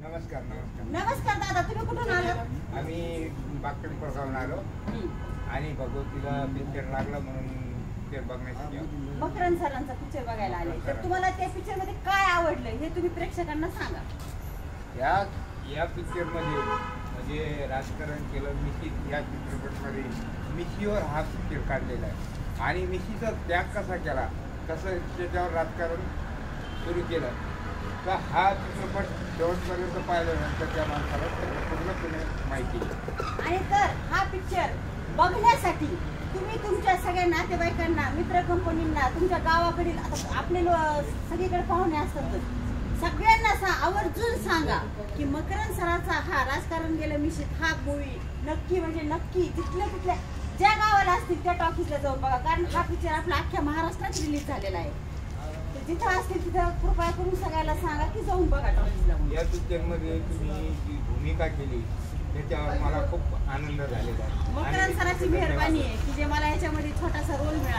नमस्कार नमस्कार नमस्कार दादा, तुम्ही कुठून आलात? आम्ही बागपिंपळगावून आलो आणि भगवतीला पिक्चर लागला म्हणून पिक्चर बघण्यासाठी आलो. मकरंद सरांचा पिक्चर बघायला आले. तर तुम्हाला त्या पिक्चर मध्ये काय आवडलं हे तुम्ही प्रेक्षकांना सांगा. या पिक्चरमध्ये म्हणजे राजकारण केलं मिशी. या चित्रपटामध्ये मिशीवर हा पिक्चर काढलेला आहे आणि मिशीचा त्याग कसा केला, कसं त्याच्यावर राजकारण सुरू केलं, तर हा चित्रपट शेवटपर्यंत पाहिल्यानंतर त्या माणसाला पूर्णपणे माहिती आहे. आणि तर हा पिक्चर बघण्यासाठी तुम्ही तुमच्या सगळ्या नातेवाईकांना, मित्र कंपनींना, तुमच्या गावाकडील आता आपले सगळीकडे पाहुणे असतातच, सगळ्यांना आवर्जून सांगा की मकरंद सरांचा हा राजकारण गेलं मिशीत हा मूवी नक्की म्हणजे नक्की तिथल्या ज्या गावाला असतील त्या टॉकीजला जाऊन बघा. कारण हा पिक्चर आपला अख्ख्या महाराष्ट्रात रिलीज झालेला आहे. तर जिथं असतील तिथं कृपया करून सगळ्याला सांगा की जाऊन बघा टॉकीजला. या पिक्चरमध्ये तुम्ही जी भूमिका केली त्याच्यावर मला खूप आनंद झालेला आहे. मकरंद सरांची मेहरबानी आहे की जे मला याच्यामध्ये छोटासा रोल मिळाला.